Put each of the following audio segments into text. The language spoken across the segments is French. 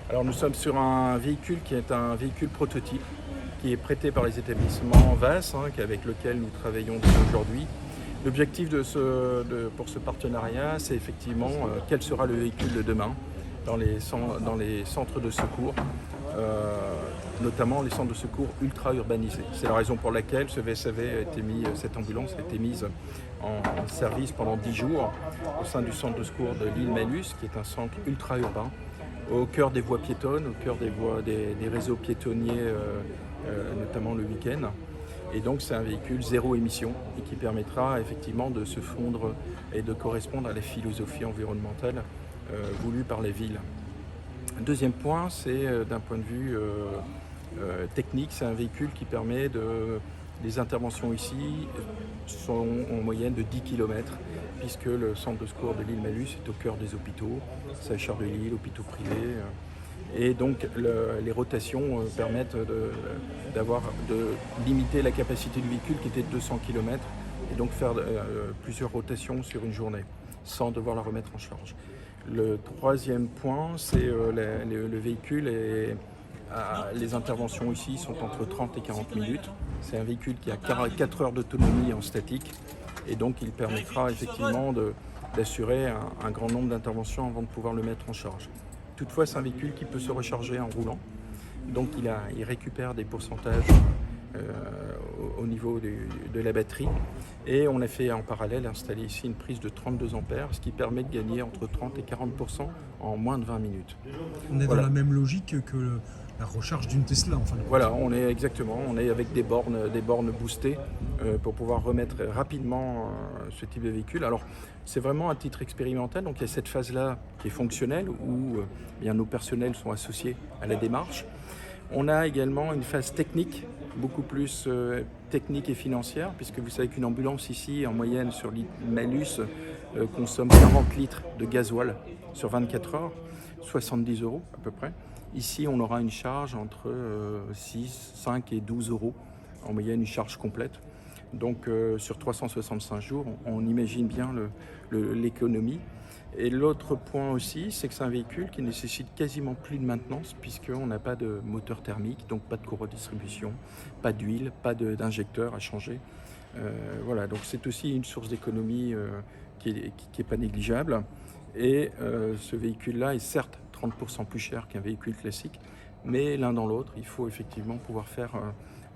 Alors nous sommes sur un véhicule qui est un véhicule prototype qui est prêté par les établissements VAS, avec lequel nous travaillons aujourd'hui. L'objectif pour ce partenariat, c'est effectivement quel sera le véhicule de demain dans les centres de secours, notamment les centres de secours ultra-urbanisés. C'est la raison pour laquelle cette ambulance a été mise en service pendant 10 jours au sein du centre de secours de l'île Malus, qui est un centre ultra-urbain, au cœur des voies piétonnes, au cœur des réseaux piétonniers, notamment le week-end. Et donc c'est un véhicule zéro émission et qui permettra effectivement de se fondre et de correspondre à la philosophie environnementale voulue par les villes. Deuxième point, c'est d'un point de vue technique, c'est un véhicule qui permet les interventions ici sont en moyenne de 10 km, puisque le centre de secours de l'île Malus est au cœur des hôpitaux, Saint-Charles de Lille, hôpitaux privés. Et donc les rotations permettent de limiter la capacité du véhicule qui était de 200 km et donc faire plusieurs rotations sur une journée sans devoir la remettre en charge. Le troisième point, c'est le véhicule les interventions ici sont entre 30 et 40 minutes. C'est un véhicule qui a 4 heures d'autonomie en statique et donc il permettra effectivement d'assurer un grand nombre d'interventions avant de pouvoir le mettre en charge. Toutefois, c'est un véhicule qui peut se recharger en roulant, donc il récupère des pourcentages au niveau de la batterie. Et on a fait en parallèle installer ici une prise de 32 ampères, ce qui permet de gagner entre 30 et 40% en moins de 20 minutes. On est dans la même logique que la recharge d'une Tesla, en fin de compte. Voilà, on est avec des bornes boostées pour pouvoir remettre rapidement ce type de véhicule. Alors, c'est vraiment un titre expérimental, donc il y a cette phase-là qui est fonctionnelle où nos personnels sont associés à la démarche. On a également une phase technique, beaucoup plus technique et financière, puisque vous savez qu'une ambulance ici, en moyenne sur l'île Malus, consomme 40 litres de gasoil sur 24 heures, 70 € à peu près. Ici, on aura une charge entre 6, 5 et 12 € en moyenne, une charge complète. Donc sur 365 jours, on imagine bien l'économie. Et l'autre point aussi, c'est que c'est un véhicule qui nécessite quasiment plus de maintenance puisqu'on n'a pas de moteur thermique, donc pas de courroie de distribution, pas d'huile, pas d'injecteur à changer. Voilà, donc c'est aussi une source d'économie qui est pas négligeable. Et ce véhicule-là est certes 30% plus cher qu'un véhicule classique, mais l'un dans l'autre, il faut effectivement pouvoir faire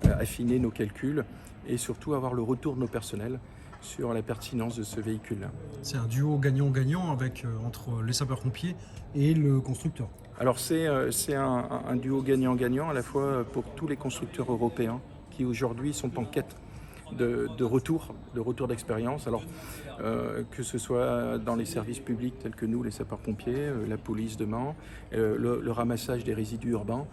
affiner nos calculs et surtout avoir le retour de nos personnels sur la pertinence de ce véhicule-là. C'est un duo gagnant-gagnant entre les sapeurs-pompiers et le constructeur. Alors c'est un duo gagnant-gagnant à la fois pour tous les constructeurs européens qui aujourd'hui sont en quête de retour d'expérience. Alors que ce soit dans les services publics tels que nous, les sapeurs-pompiers, la police demain, le ramassage des résidus urbains,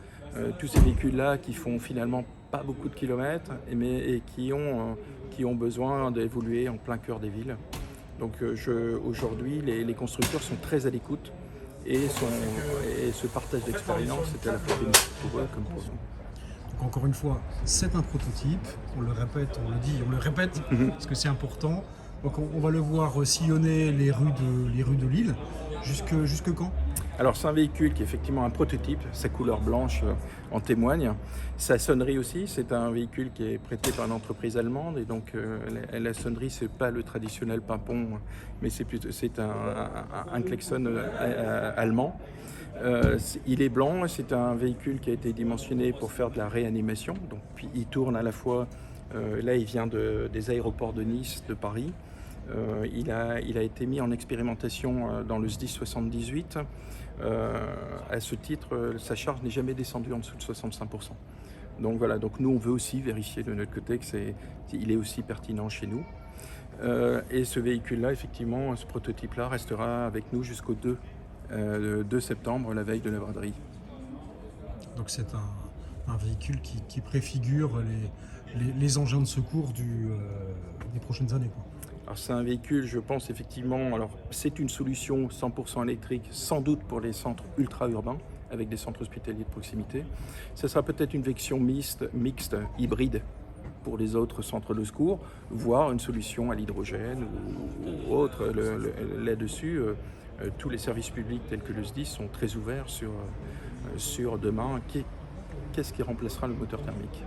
tous ces véhicules-là qui font finalement pas beaucoup de kilomètres, et qui ont besoin d'évoluer en plein cœur des villes. Donc aujourd'hui, les constructeurs sont très à l'écoute et ce partage d'expérience, c'est à la fois bénéfique pour eux comme pour nous. Donc encore une fois, c'est un prototype, on le répète, on le dit, on le répète, parce que c'est important. Donc on va le voir sillonner les rues de Lille. Jusque quand ? Alors c'est un véhicule qui est effectivement un prototype, sa couleur blanche en témoigne. Sa sonnerie aussi, c'est un véhicule qui est prêté par une entreprise allemande et donc la sonnerie c'est pas le traditionnel pimpon, mais c'est un klaxon allemand. Il est blanc, c'est un véhicule qui a été dimensionné pour faire de la réanimation, donc puis il tourne à la fois, là il vient des aéroports de Nice, de Paris. Il a été mis en expérimentation dans le SDIS 78. À ce titre, sa charge n'est jamais descendue en dessous de 65%. Donc voilà, donc nous on veut aussi vérifier de notre côté qu'il est aussi pertinent chez nous. Et ce véhicule-là, effectivement, ce prototype-là restera avec nous jusqu'au 2 septembre, la veille de la braderie. Donc c'est un véhicule qui préfigure les engins de secours des prochaines années, quoi. Alors c'est un véhicule, je pense effectivement, alors c'est une solution 100% électrique, sans doute pour les centres ultra-urbains, avec des centres hospitaliers de proximité. Ce sera peut-être une version mixte, hybride, pour les autres centres de secours, voire une solution à l'hydrogène ou autre. Là-dessus, tous les services publics tels que le SDIS sont très ouverts sur demain. Qu'est-ce qui remplacera le moteur thermique ?